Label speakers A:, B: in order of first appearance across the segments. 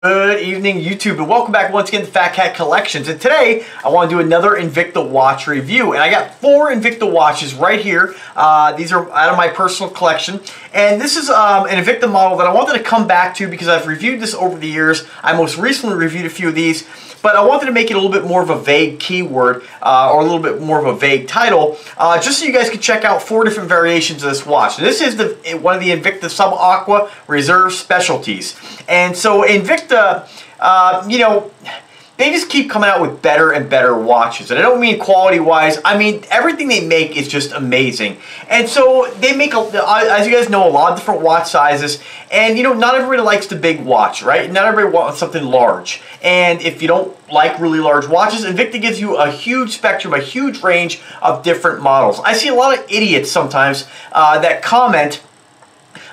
A: Good evening, YouTube, and welcome back once again to Fat Cat Collections. And today, I want to do another Invicta watch review. And I got 4 Invicta watches right here. These are out of my personal collection. And this is an Invicta model that I wanted to come back to because I've reviewed this over the years. I most recently reviewed a few of these, but I wanted to make it a little bit more of a vague keyword or a little bit more of a vague title, just so you guys can check out 4 different variations of this watch. This is one of the Invicta Subaqua Reserve Specialties. And so Invicta, you know, they just keep coming out with better and better watches. And I don't mean quality-wise. I mean, everything they make is just amazing. And so they make, as you guys know, a lot of different watch sizes. And, you know, not everybody likes the big watch, right? Not everybody wants something large. And if you don't like really large watches, Invicta gives you a huge spectrum, a huge range of different models. I see a lot of idiots sometimes that comment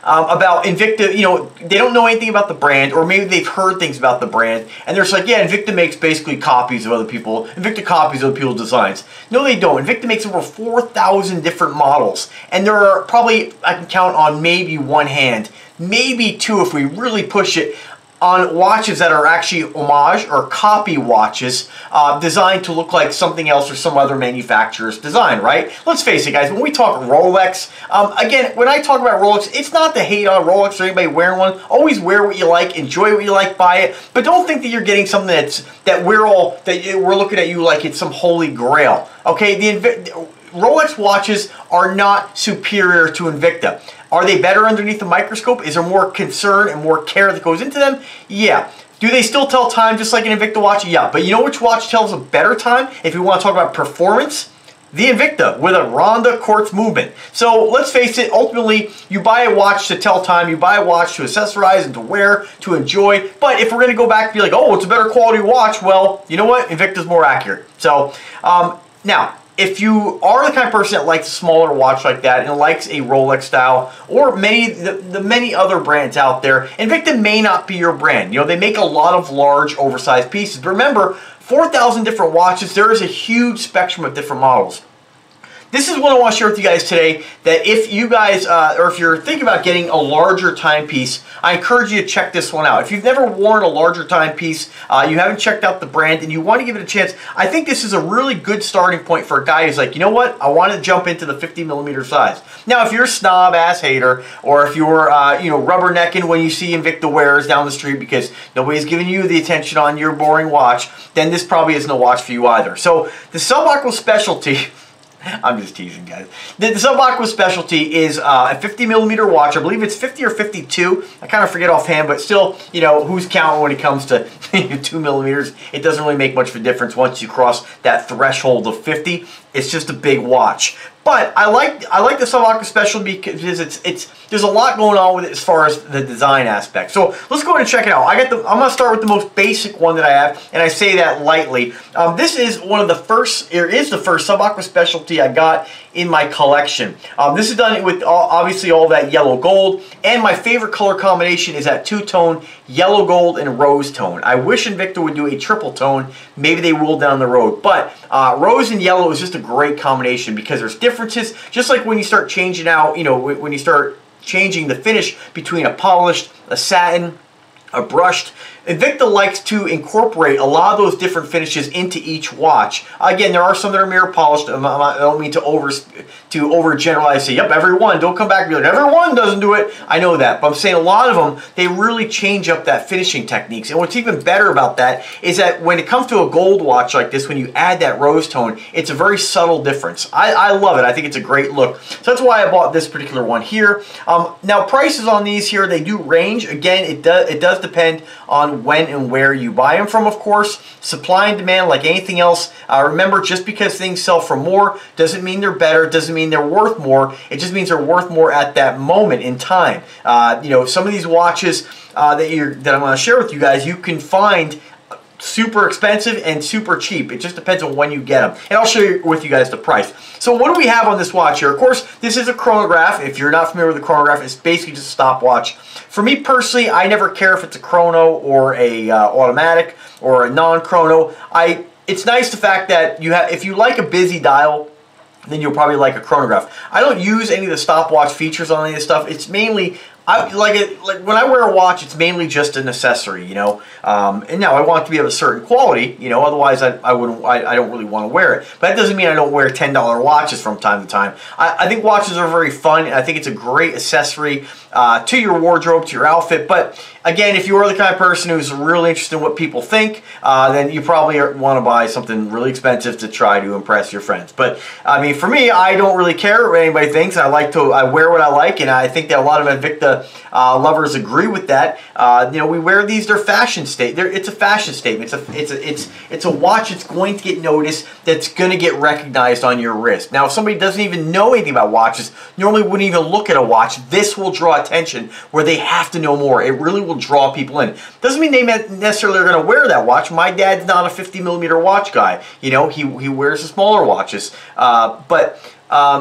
A: about Invicta. You know, they don't know anything about the brand, or maybe they've heard things about the brand, and they're just like, yeah, Invicta makes basically copies of other people. Invicta copies other people's designs. No, they don't. Invicta makes over 4,000 different models, and there are probably, I can count on maybe one hand, maybe 2 if we really push it, on watches that are actually homage or copy watches designed to look like something else or some other manufacturer's design, right? Let's face it, guys, when we talk Rolex, again, when I talk about Rolex, it's not to hate on Rolex or anybody wearing one. Always wear what you like, enjoy what you like, buy it, but don't think that you're getting something that we're looking at you like it's some holy grail, okay? Rolex watches are not superior to Invicta. Are they better underneath the microscope? Is there more concern and more care that goes into them? Yeah. Do they still tell time just like an Invicta watch? Yeah. But you know which watch tells a better time if you want to talk about performance? The Invicta with a Ronda quartz movement. So let's face it, ultimately you buy a watch to tell time, you buy a watch to accessorize and to wear, to enjoy. But if we're going to go back and be like, oh, it's a better quality watch, well, you know what? Invicta's more accurate. So now, if you are the kind of person that likes a smaller watch like that and likes a Rolex style, or the many other brands out there, Invicta may not be your brand. You know, they make a lot of large, oversized pieces. But remember, 4,000 different watches, there is a huge spectrum of different models. This is what I want to share with you guys today, that if you guys, or if you're thinking about getting a larger timepiece, I encourage you to check this one out. If you've never worn a larger timepiece, you haven't checked out the brand, and you want to give it a chance, I think this is a really good starting point for a guy who's like, you know what, I want to jump into the 50mm size. Now, if you're a snob-ass hater, or if you're, you know, rubbernecking when you see Invicta wearers down the street because nobody's giving you the attention on your boring watch, then this probably isn't a watch for you either. So, the Subaqua Specialty, I'm just teasing, guys. The Subaqua Specialty is a 50mm watch. I believe it's 50 or 52. I kind of forget offhand, but still, you know, who's counting when it comes to 2mm? It doesn't really make much of a difference once you cross that threshold of 50. It's just a big watch. But I like the Subaqua Specialty because there's a lot going on with it as far as the design aspect. So let's go ahead and check it out. I'm going to start with the most basic one that I have, and I say that lightly. This is one of the first, or is the first Subaqua Specialty I got in my collection. This is done with obviously all that yellow gold, and my favorite color combination is that 2-tone yellow gold and rose tone. I wish Invicta would do a triple tone. Maybe they will down the road, but rose and yellow is just a great combination because there's differences. Just like when you start changing out, you know, when you start changing the finish between a polished, a satin, a brushed, Invicta likes to incorporate a lot of those different finishes into each watch. Again, there are some that are mirror polished. I don't mean to overgeneralize, say, yep, everyone. Don't come back and be like, everyone doesn't do it. I know that. But I'm saying a lot of them, they really change up that finishing techniques. And what's even better about that is that when it comes to a gold watch like this, when you add that rose tone, it's a very subtle difference. I love it. I think it's a great look. So that's why I bought this particular one here. Now, prices on these here, they do range. Again, it does depend on when and where you buy them from, of course. Supply and demand, like anything else. Remember, just because things sell for more doesn't mean they're better, doesn't mean they're worth more. It just means they're worth more at that moment in time. You know, some of these watches that I'm going to share with you guys, you can find super expensive and super cheap. It just depends on when you get them. And I'll share with you guys the price. So what do we have on this watch here? Of course, this is a chronograph. If you're not familiar with the chronograph, it's basically just a stopwatch. For me personally, I never care if it's a chrono or a automatic or a non-chrono. It's nice the fact that if you like a busy dial, then you'll probably like a chronograph. I don't use any of the stopwatch features on any of this stuff. It's mainly like when I wear a watch, it's mainly just an accessory, you know. And now I want it to be of a certain quality, you know. Otherwise, I don't really want to wear it. But that doesn't mean I don't wear $10 watches from time to time. I think watches are very fun, and I think it's a great accessory to your wardrobe, to your outfit. But again, if you are the kind of person who's really interested in what people think, then you probably want to buy something really expensive to try to impress your friends. But I mean, for me, I don't really care what anybody thinks. I wear what I like, and I think that a lot of Invicta lovers agree with that. You know, we wear these; they're fashion statement. It's a fashion statement. It's a watch that's going to get noticed. That's going to get recognized on your wrist. Now, if somebody doesn't even know anything about watches, normally wouldn't even look at a watch, this will draw attention where they have to know more. It really will draw people in. Doesn't mean they necessarily are going to wear that watch. My dad's not a 50mm watch guy. You know, he wears the smaller watches, but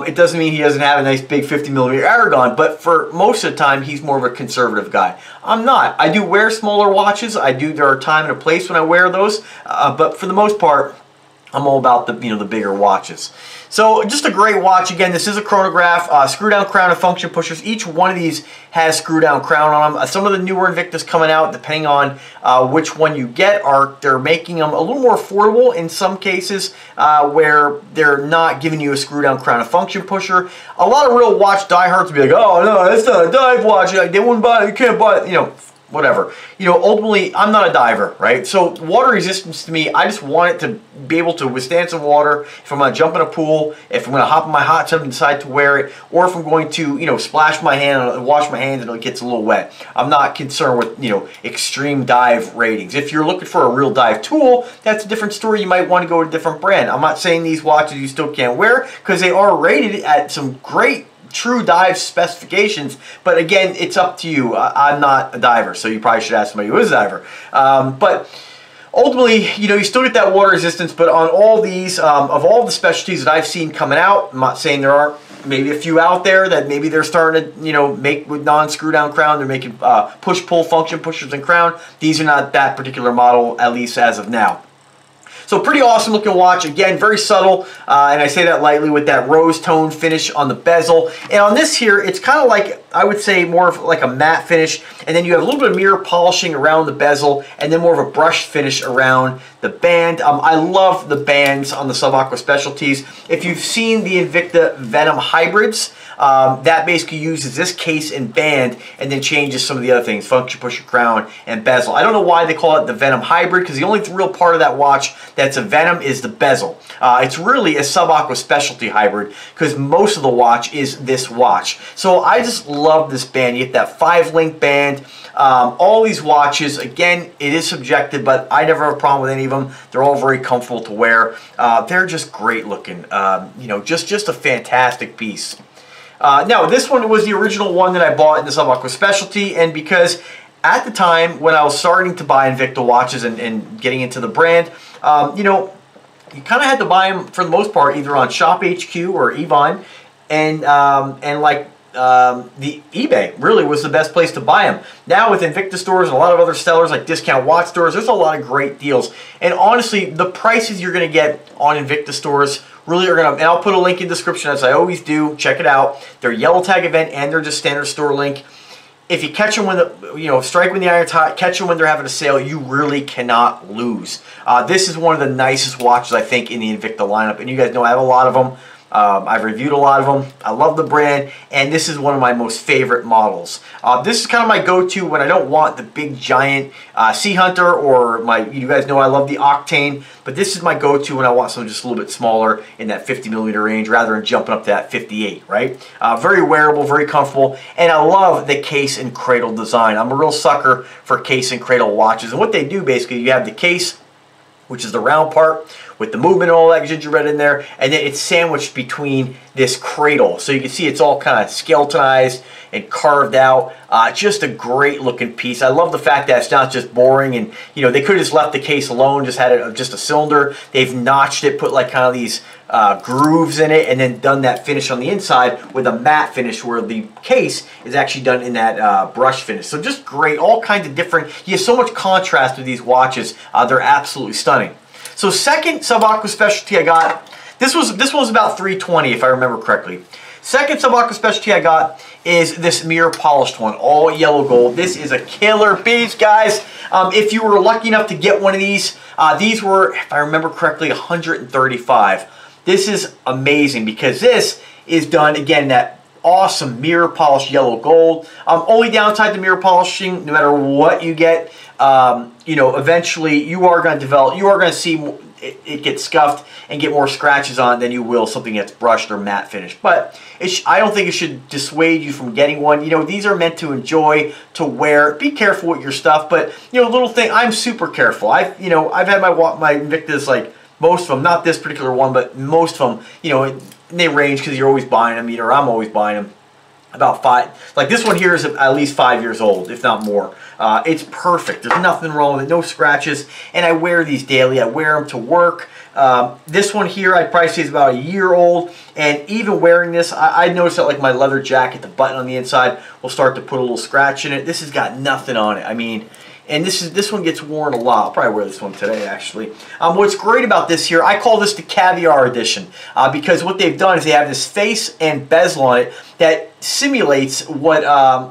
A: it doesn't mean he doesn't have a nice big 50mm Aragon, but for most of the time, he's more of a conservative guy. I'm not. I do wear smaller watches. There are a time and a place when I wear those, but for the most part, I'm all about the the bigger watches. So just a great watch. Again, this is a chronograph, screw down crown and function pushers. Each one of these has screw down crown on them. Some of the newer Invictas coming out, depending on which one you get, they're making them a little more affordable in some cases, where they're not giving you a screw down crown and function pusher. A lot of real watch diehards will be like, oh no, that's not a dive watch. They wouldn't buy it. You can't buy it. You know, whatever. You know, ultimately, I'm not a diver, right? So water resistance to me, I just want it to be able to withstand some water. If I'm going to jump in a pool, if I'm going to hop in my hot tub and decide to wear it, or if I'm going to, splash my hand, wash my hands and it gets a little wet. I'm not concerned with, extreme dive ratings. If you're looking for a real dive tool, that's a different story. You might want to go to a different brand. I'm not saying these watches you still can't wear, because they are rated at some great true dive specifications, but again, it's up to you. I'm not a diver, so you probably should ask somebody who is a diver. But ultimately, you still get that water resistance, but on all these, of all the specialties that I've seen coming out, I'm not saying there aren't maybe a few out there that maybe they're starting to, make with non-screw down crown. They're making push-pull function pushers and crown. These are not that particular model, at least as of now. So pretty awesome looking watch. Again, very subtle, and I say that lightly, with that rose tone finish on the bezel. And on this here, it's kind of like, I would say, more of like a matte finish, and then you have a little bit of mirror polishing around the bezel, and then more of a brushed finish around the band. I love the bands on the Subaqua specialties. If you've seen the Invicta Venom hybrids, that basically uses this case and band and then changes some of the other things, function pusher, crown, and bezel. I don't know why they call it the Venom hybrid, because the only real part of that watch that's a Venom is the bezel. It's really a Subaqua specialty hybrid, because most of the watch is this watch. So I just love this band. You get that 5-link band. All these watches, again, it is subjective, but I never have a problem with any of them. They're all very comfortable to wear. They're just great looking. Just a fantastic piece. Now, this one was the original one that I bought in the Subaqua specialty, and because at the time when I was starting to buy Invicta watches and getting into the brand, you kind of had to buy them for the most part either on Shop HQ or Evine, and the eBay really was the best place to buy them. Now with Invicta stores and a lot of other sellers like discount watch stores, there's a lot of great deals. And honestly, the prices you're going to get on Invicta stores really are going to, and I'll put a link in the description as I always do, check it out. They're yellow tag event and they're just standard store link. If you catch them when strike when the iron's hot, catch them when they're having a sale, you really cannot lose. This is one of the nicest watches I think in the Invicta lineup, and you guys know I have a lot of them. I've reviewed a lot of them. I love the brand, and this is one of my most favorite models. This is kind of my go-to when I don't want the big giant Sea Hunter, or you guys know I love the Octane, but this is my go-to when I want something just a little bit smaller in that 50mm range rather than jumping up to that 58, right? Very wearable, very comfortable, and I love the case and cradle design. I'm a real sucker for case and cradle watches, and what they do basically, you have the case, which is the round part with the movement and all that gingerbread in there, and then it's sandwiched between this cradle. So you can see it's all kind of skeletonized and carved out. Just a great looking piece. I love the fact that it's not just boring, and they could have just left the case alone, just had it just a cylinder. They've notched it, put like kind of these grooves in it, and then done that finish on the inside with a matte finish where the case is actually done in that brush finish. So just great, all kinds of different, you have so much contrast with these watches. They're absolutely stunning. So second Subaqua specialty I got, this one was about $320 if I remember correctly. Second Subaqua specialty I got is this mirror polished one, all yellow gold. This is a killer piece, guys. If you were lucky enough to get one of these were, if I remember correctly, 135. This is amazing because this is done, again, that awesome mirror polished yellow gold. Only downside to mirror polishing, no matter what you get, you know, eventually you are going to develop, you are going to see it get scuffed and get more scratches on it than you will something that's brushed or matte finished. But I don't think it should dissuade you from getting one. You know, these are meant to enjoy, to wear. Be careful with your stuff, but you know, little thing. I'm super careful. I've had my Invictas, like most of them, not this particular one, but most of them. You know, they range because you're always buying them. Either I'm always buying them. About 5, like this one here is at least 5 years old, if not more. It's perfect. There's nothing wrong with it, no scratches, and I wear these daily. I wear them to work. This one here, I'd probably say is about a year old, and even wearing this, I noticed that like my leather jacket, the button on the inside will start to put a little scratch in it. This has got nothing on it. I mean, and this one gets worn a lot. I'll probably wear this one today, actually. What's great about this here, I call this the Caviar Edition, because what they've done is they have this face and bezel on it that simulates what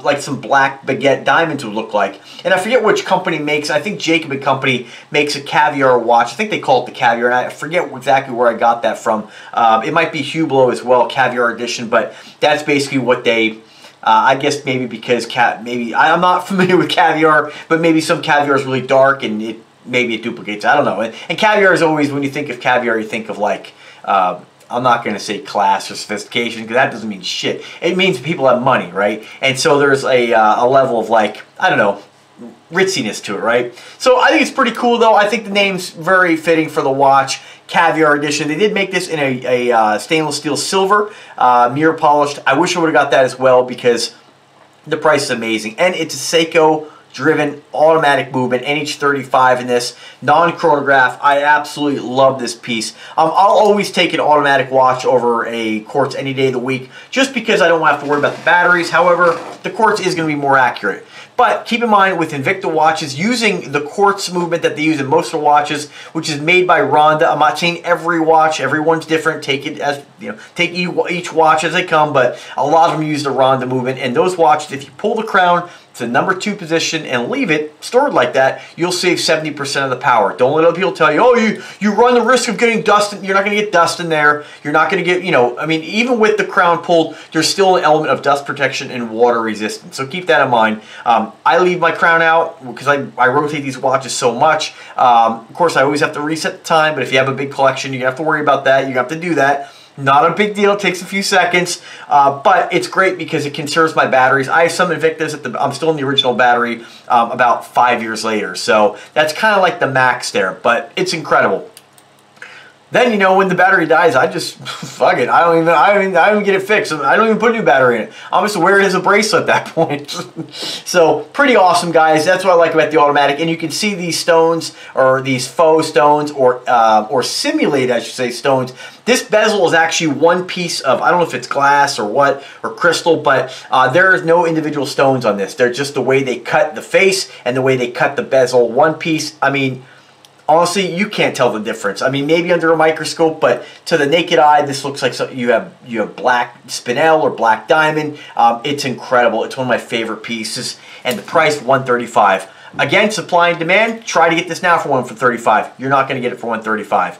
A: like some black baguette diamonds would look like. And I forget which company makes, I think Jacob & Company makes a Caviar watch. I think they call it the Caviar, and I forget exactly where I got that from. It might be Hublot as well, Caviar Edition, but that's basically what they... I guess maybe because I'm not familiar with caviar, but maybe some caviar is really dark and maybe it duplicates. I don't know. And caviar is always, when you think of caviar, you think of like, I'm not going to say class or sophistication because that doesn't mean shit. It means people have money, right? And so there's a level of like, I don't know, ritziness to it, right? So I think it's pretty cool though. I think the name's very fitting for the watch. Caviar Edition. They did make this in a stainless steel silver, mirror polished. I wish I would have got that as well because the price is amazing. And it's a Seiko driven automatic movement, NH35 in this, non-chronograph. I absolutely love this piece. I'll always take an automatic watch over a quartz any day of the week just because I don't have to worry about the batteries. However, the quartz is going to be more accurate. But keep in mind with Invicta watches, using the quartz movement that they use in most of the watches, which is made by Ronda. I'm not saying every watch, everyone's different. Take it as, you know, take each watch as they come, but a lot of them use the Ronda movement. And those watches, if you pull the crown to number 2 position and leave it stored like that, you'll save 70% of the power. Don't let other people tell you, oh, you run the risk of getting dust. You're not going to get dust in there. You're not going to get, you know, I mean, even with the crown pulled, there's still an element of dust protection and water resistance. So keep that in mind. I leave my crown out because I rotate these watches so much. Of course, I always have to reset the time, but if you have a big collection, you have to worry about that. You have to do that. Not a big deal, it takes a few seconds, but it's great because it conserves my batteries. I have some Invictas, I'm still in the original battery about 5 years later, so that's kind of like the max there, but it's incredible. Then, you know, when the battery dies, I just, fuck it, I don't even get it fixed. I don't even put a new battery in it. I'm just wear it as a bracelet at that point. So, pretty awesome, guys. That's what I like about the automatic. And you can see these stones, or these faux stones, or simulated, I should say, stones. This bezel is actually one piece of, I don't know if it's glass or what, or crystal, but there is no individual stones on this. They're just the way they cut the face and the way they cut the bezel. One piece, I mean... honestly, you can't tell the difference. I mean, maybe under a microscope, but to the naked eye, this looks like you have black spinel or black diamond. It's incredible. It's one of my favorite pieces, and the price $135. Again, supply and demand. Try to get this now for $135. You're not going to get it for $135.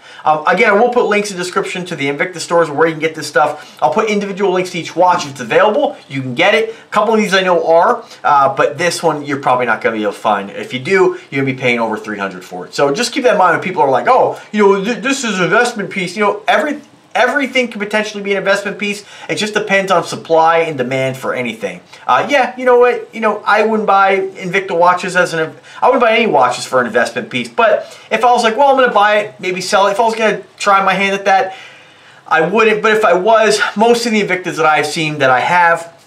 A: Again, I will put links in the description to the Invicta stores where you can get this stuff. I'll put individual links to each watch. If it's available, you can get it. A couple of these I know are, but this one you're probably not going to be able to find. If you do, you're going to be paying over $300 for it. So just keep that in mind when people are like, oh, you know, this is an investment piece. You know, everything can potentially be an investment piece. It just depends on supply and demand for anything. Yeah, you know what? You know, I wouldn't buy Invicta watches I wouldn't buy any watches for an investment piece. But if I was like, well, I'm going to buy it, maybe sell it. If I was going to try my hand at that, I wouldn't. But if I was, most of the Invictas that I've seen that I have,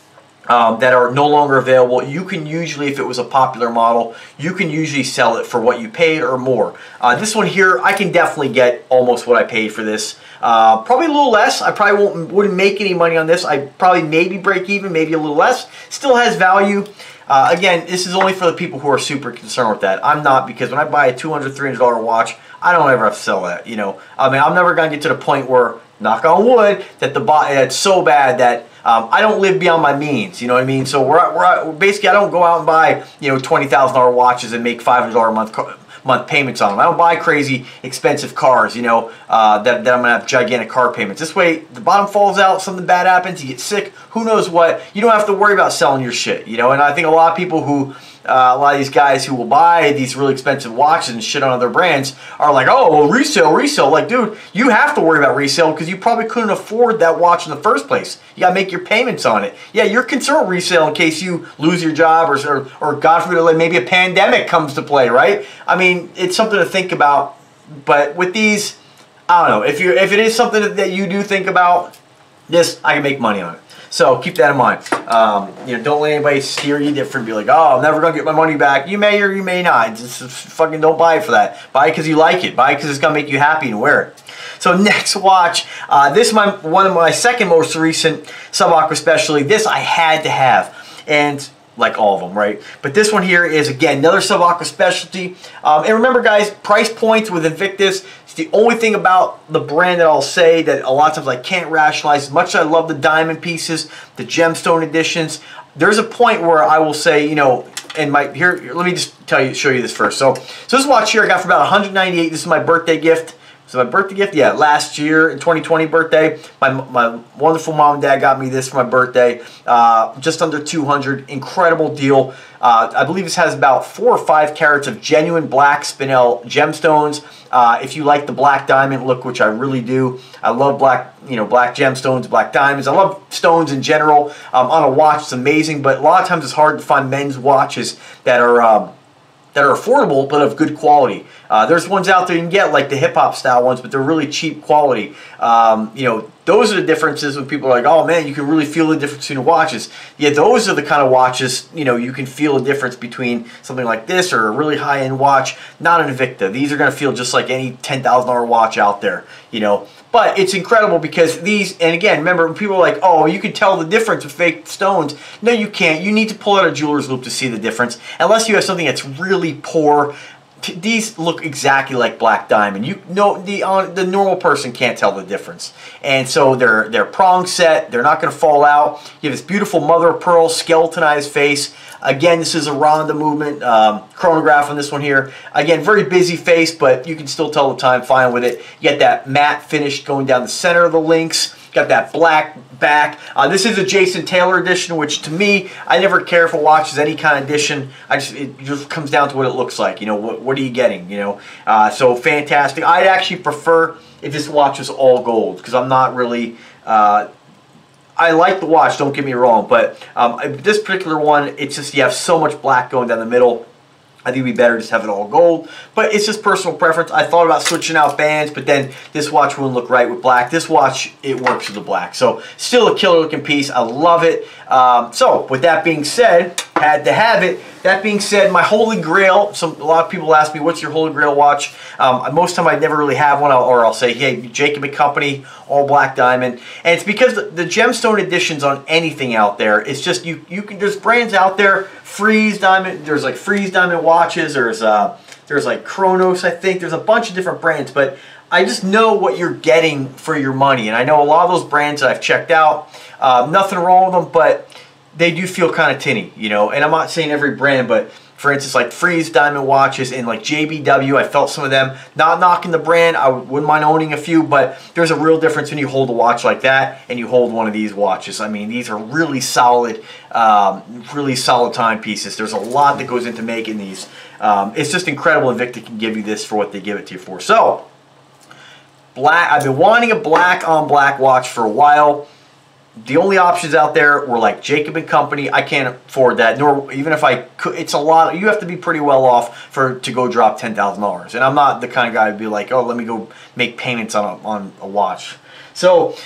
A: that are no longer available, you can usually, if it was a popular model, you can usually sell it for what you paid or more. This one here, I can definitely get almost what I paid for this. Probably a little less. I probably wouldn't make any money on this. I probably maybe break even, maybe a little less. Still has value. Again, this is only for the people who are super concerned with that. I'm not, because when I buy a $200, $300 watch, I don't ever have to sell that, you know. I mean, I'm never going to get to the point where, knock on wood, that it's so bad that I don't live beyond my means, you know what I mean? So basically, I don't go out and buy, you know, $20,000 watches and make $500 a month payments on them. I don't buy crazy expensive cars, you know, that I'm gonna have gigantic car payments. This way, the bottom falls out, something bad happens, you get sick, who knows what. You don't have to worry about selling your shit, you know. And I think a lot of people who, a lot of these guys who will buy these really expensive watches and shit on other brands are like, oh, well, resale. Like, dude, you have to worry about resale because you probably couldn't afford that watch in the first place. You gotta make your payments on it. Yeah, you're concerned with resale in case you lose your job or God forbid, like maybe a pandemic comes to play, right? I mean, it's something to think about. But with these, I don't know, if it is something that you do think about, this, I can make money on it. So keep that in mind. You know, don't let anybody steer you different. Be like, oh, I'm never gonna get my money back. You may or you may not. Just fucking don't buy it for that. Buy it because you like it. Buy it because it's gonna make you happy and wear it. So next watch, this is one of my second most recent Subaqua specialty. This I had to have, and like all of them, right? But this one here is, again, another Subaqua specialty. And remember, guys, price points with Invictus, it's the only thing about the brand that I'll say that a lot of times I can't rationalize. As much as I love the diamond pieces, the gemstone editions, there's a point where I will say, you know, and here, let me just show you this first. So this watch here I got for about $198. This is my birthday gift. So my birthday gift, yeah, last year in 2020 birthday, my wonderful mom and dad got me this for my birthday. Just under $200, incredible deal. I believe this has about 4 or 5 carats of genuine black spinel gemstones. If you like the black diamond look, which I really do, I love black, you know, black gemstones, black diamonds. I love stones in general. On a watch, it's amazing, but a lot of times it's hard to find men's watches that are affordable but of good quality. There's ones out there you can get, like the hip-hop style ones, but they're really cheap quality. You know, those are the differences when people are like, oh man, you can really feel the difference between the watches. Yeah, those are the kind of watches, you know, you can feel the difference between something like this or a really high-end watch, not an Invicta. These are going to feel just like any $10,000 watch out there, you know. But it's incredible because these, and again, remember, people are like, oh, you can tell the difference with fake stones. No, you can't. You need to pull out a jeweler's loop to see the difference. Unless you have something that's really poor. These look exactly like black diamond. You know, the normal person can't tell the difference. And so they're prong set. They're not going to fall out. You have this beautiful mother of pearl skeletonized face. Again, this is a Ronda movement chronograph on this one here. Again, very busy face, but you can still tell the time fine with it. You get that matte finish going down the center of the links. Got that black back. This is a Jason Taylor edition, which to me, I never care if a watch is any kind of edition. It just comes down to what it looks like. You know, what are you getting? You know, so fantastic. I'd actually prefer if this watch was all gold because I'm not really. I like the watch, don't get me wrong, but this particular one, it's just you have so much black going down the middle. I think it'd be better just have it all gold, but it's just personal preference. I thought about switching out bands, but then this watch wouldn't look right with black. This watch, it works with the black. So still a killer looking piece. I love it. So with that being said, had to have it. That being said, my Holy Grail, a lot of people ask me, what's your Holy Grail watch? Most of the time I never really have one, or I'll say, hey, Jacob & Company, all black diamond. And it's because the gemstone editions on anything out there, it's just, you can, there's brands out there, freeze diamond, there's like freeze diamond watches, there's like Chronos, I think, there's a bunch of different brands, but I just know what you're getting for your money. And I know a lot of those brands that I've checked out, nothing wrong with them, but they do feel kind of tinny, you know. And I'm not saying every brand, but for instance, like Freeze Diamond watches and like JBW, I felt some of them. Not knocking the brand, I wouldn't mind owning a few, but there's a real difference when you hold a watch like that and you hold one of these watches. I mean, these are really solid timepieces. There's a lot that goes into making these. It's just incredible Invicta can give you this for what they give it to you for. So, black. I've been wanting a black on black watch for a while. The only options out there were like Jacob & Company. I can't afford that, nor even if I could. It's a lot. You have to be pretty well off to go drop $10,000. And I'm not the kind of guy to be like, oh, let me go make payments on a watch. So I'm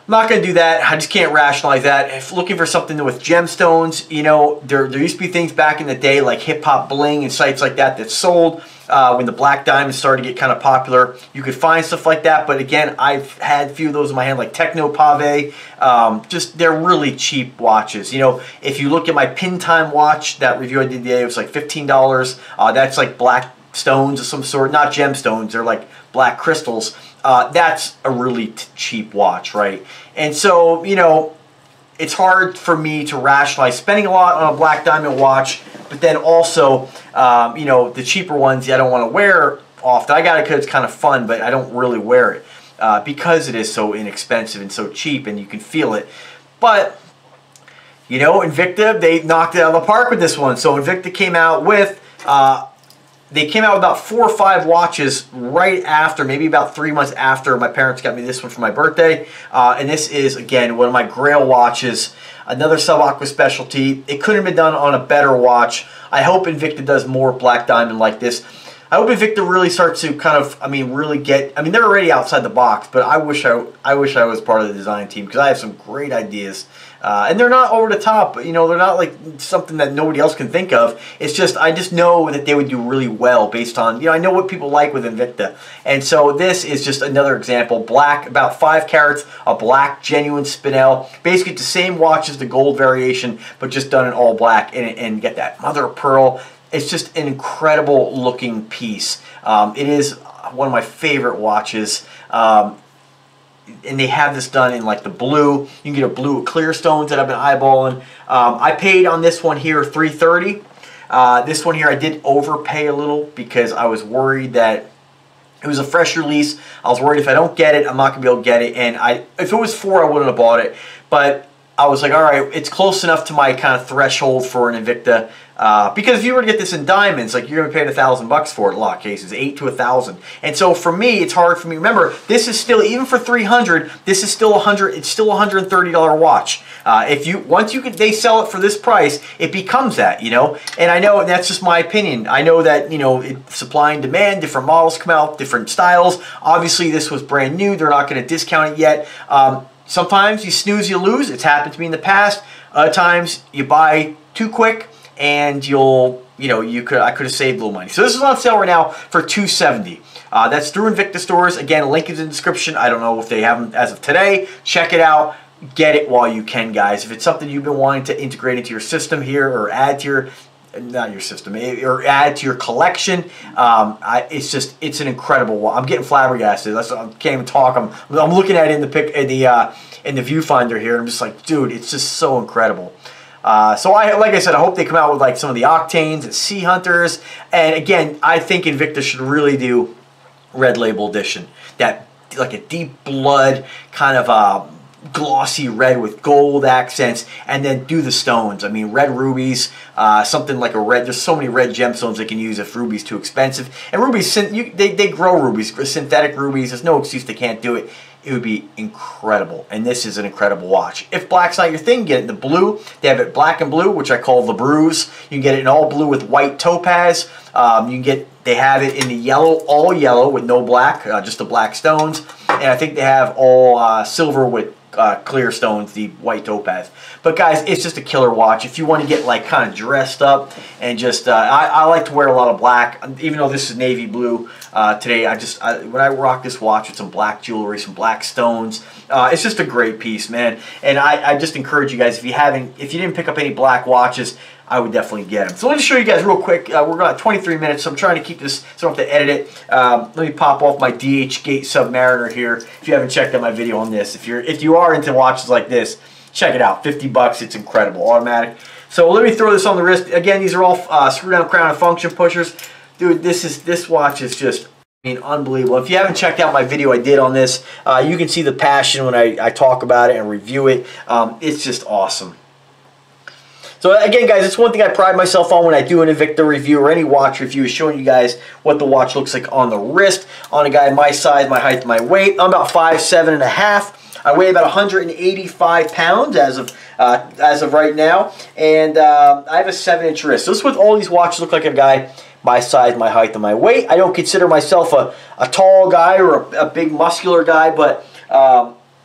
A: not going to do that. I just can't rationalize that. If looking for something with gemstones, you know, there used to be things back in the day like Hip Hop Bling and sites like that that sold. when the black diamonds started to get kind of popular. You could find stuff like that, but again, I've had a few of those in my hand, like Techno Pave. Just, they're really cheap watches. You know, if you look at my Pin Time watch, that review I did today, it was like $15. That's like black stones of some sort, not gemstones, they're like black crystals. That's a really cheap watch, right? And so, you know, it's hard for me to rationalize spending a lot on a black diamond watch, but then also, you know, the cheaper ones I don't want to wear often. I got it because it's kind of fun, but I don't really wear it because it is so inexpensive and so cheap, and you can feel it. But, you know, Invicta, they knocked it out of the park with this one. So Invicta came out with... They came out with about 4 or 5 watches right after, maybe about 3 months after my parents got me this one for my birthday. And this is, again, one of my Grail watches, another Subaqua specialty. It couldn't have been done on a better watch. I hope Invicta does more black diamond like this. I hope Invicta really starts to kind of, I mean, really get, I mean, they're already outside the box, but I wish I was part of the design team, because I have some great ideas. And they're not over the top, you know, they're not like something that nobody else can think of. It's just, I just know that they would do really well based on, you know, I know what people like with Invicta. And so this is just another example. Black, about 5 carats, a black genuine spinel. Basically it's the same watch as the gold variation, but just done in all black, and get that mother of pearl. It's just an incredible looking piece. It is one of my favorite watches. And they have this done in like the blue. You can get a blue with clear stones that I've been eyeballing. I paid on this one here $330. This one here I did overpay a little because I was worried that it was a fresh release. I was worried if I don't get it, I'm not gonna be able to get it. And if it was 4, I wouldn't have bought it. But I was like, all right, it's close enough to my kind of threshold for an Invicta. Because if you were to get this in diamonds, like, you're going to pay $1,000 for it in a lot of cases, $800 to $1,000. And so for me, it's hard for me. Remember, this is still, even for $300, this is still it's still a $130 watch. Once they sell it for this price, it becomes that, you know. And I know, and that's just my opinion. I know that, you know, supply and demand, different models come out, different styles. Obviously, this was brand new. They're not going to discount it yet. Sometimes you snooze, you lose. It's happened to me in the past. Other times you buy too quick, and I could have saved a little money. So this is on sale right now for $270. That's through Invicta stores. Again, link is in the description. I don't know if they have them as of today. Check it out. Get it while you can, guys. If it's something you've been wanting to integrate into your system here, or add to your, not your system, or add to your collection, it's an incredible watch. I'm getting flabbergasted. I can't even talk. I'm looking at it in the viewfinder here. I'm just like, dude, it's just so incredible. So like I said, I hope they come out with like some of the Octanes and Sea Hunters. And again, I think Invicta should really do Red Label Edition. That, like a deep blood kind of glossy red with gold accents, and then do the stones. I mean, red rubies, something like a red. There's so many red gemstones they can use if ruby's too expensive. And rubies, they grow rubies, synthetic rubies. There's no excuse they can't do it. It would be incredible, and this is an incredible watch. If black's not your thing, get it in the blue. They have it black and blue, which I call the bruise. You can get it in all blue with white topaz. They have it in the yellow, all yellow with no black, just the black stones. And I think they have all silver with clear stones, the white topaz. But guys, it's just a killer watch. If you want to get like kind of dressed up and just, I like to wear a lot of black, even though this is navy blue today. When I rock this watch with some black jewelry, some black stones, it's just a great piece, man. And I just encourage you guys, if you didn't pick up any black watches, I would definitely get them. So let me show you guys real quick. We're going at 23 minutes, so I'm trying to keep this so I don't have to edit it. Let me pop off my DH Gate Submariner here. If you haven't checked out my video on this, if you are into watches like this, check it out. $50, it's incredible, automatic. So let me throw this on the wrist. Again, these are all screw-down crown and function pushers. Dude, this watch is just, I mean, unbelievable. If you haven't checked out my video I did on this, you can see the passion when I talk about it and review it. It's just awesome. So again, guys, it's one thing I pride myself on when I do an Invicta review or any watch review, is showing you guys what the watch looks like on the wrist. On a guy my size, my height, my weight, I'm about 5'7.5". I weigh about 185 pounds as of right now, and I have a 7-inch wrist. So this is what all these watches look like. A guy my size, my height, and my weight. I don't consider myself a tall guy or a big muscular guy, but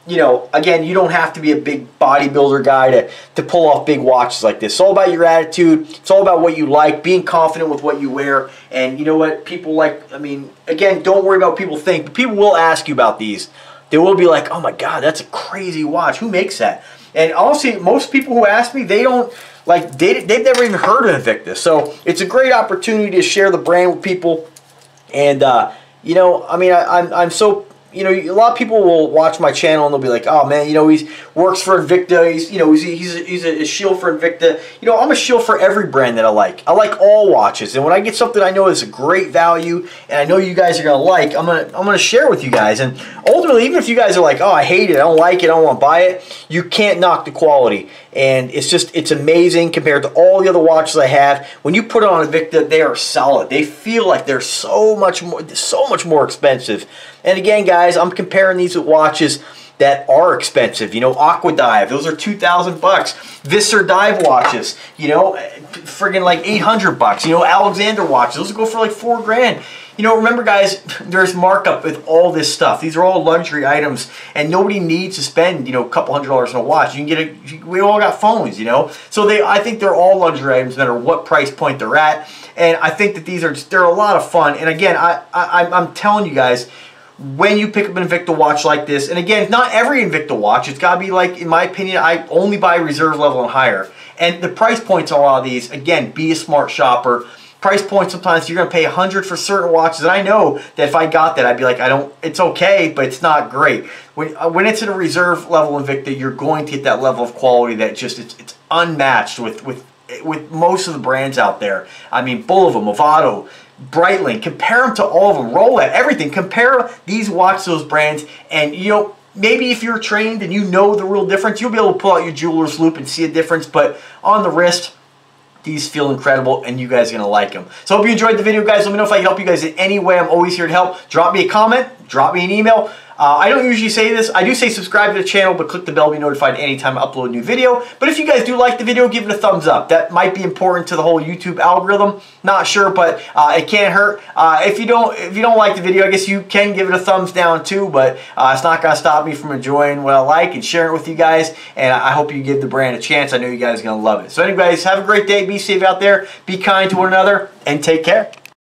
A: you know, again, you don't have to be a big bodybuilder guy to pull off big watches like this. It's all about your attitude. It's all about what you like, being confident with what you wear. And you know what? People like, I mean, again, don't worry about what people think. But people will ask you about these. They will be like, oh my God, that's a crazy watch. Who makes that? And honestly, most people who ask me, they don't, like, they've never even heard of Invicta. So it's a great opportunity to share the brand with people. And, you know, I mean, I'm so... You know, a lot of people will watch my channel and they'll be like, "Oh man, you know, he works for Invicta. He's a shill for Invicta." You know, I'm a shill for every brand that I like. I like all watches, and when I get something I know is a great value and I know you guys are gonna like, I'm gonna share with you guys. And ultimately, even if you guys are like, "Oh, I hate it. I don't like it. I don't want to buy it," you can't knock the quality. And it's amazing compared to all the other watches I have. When you put it on Invicta, they are solid. They feel like they're so much more expensive. And again, guys, I'm comparing these with watches that are expensive. You know, Aqua Dive, those are $2,000. Visser dive watches, you know, friggin' like $800. You know, Alexander watches, those will go for like $4 grand. You know, remember guys, there's markup with all this stuff. These are all luxury items, and nobody needs to spend, you know, a couple $100s on a watch. You can get we all got phones, you know. So I think they're all luxury items, no matter what price point they're at. And I think that they're a lot of fun. And again, I'm telling you guys, when you pick up an Invicta watch like this, and again, not every Invicta watch, it's got to be like, in my opinion, I only buy reserve level and higher. And the price points on a lot of these, again, be a smart shopper. Price points, sometimes you're going to pay $100 for certain watches, and I know that if I got that, I'd be like, it's okay, but it's not great. When it's in a reserve level Invicta, you're going to get that level of quality that just, it's unmatched with most of the brands out there. I mean, Bulova, Movado, Breitling, compare them to all of them, Rolex, everything. Compare these watches to those brands, and you know, maybe if you're trained and you know the real difference, you'll be able to pull out your jeweler's loop and see a difference. But on the wrist, these feel incredible, and you guys are going to like them. So I hope you enjoyed the video, guys. Let me know if I can help you guys in any way. I'm always here to help. Drop me a comment, drop me an email. I don't usually say this. I do say subscribe to the channel, but click the bell to be notified anytime I upload a new video. But if you guys do like the video, give it a thumbs up. That might be important to the whole YouTube algorithm. Not sure, but it can't hurt. If you don't like the video, I guess you can give it a thumbs down too, but it's not going to stop me from enjoying what I like and sharing it with you guys. And I hope you give the brand a chance. I know you guys are going to love it. So anyways, have a great day. Be safe out there. Be kind to one another, and take care.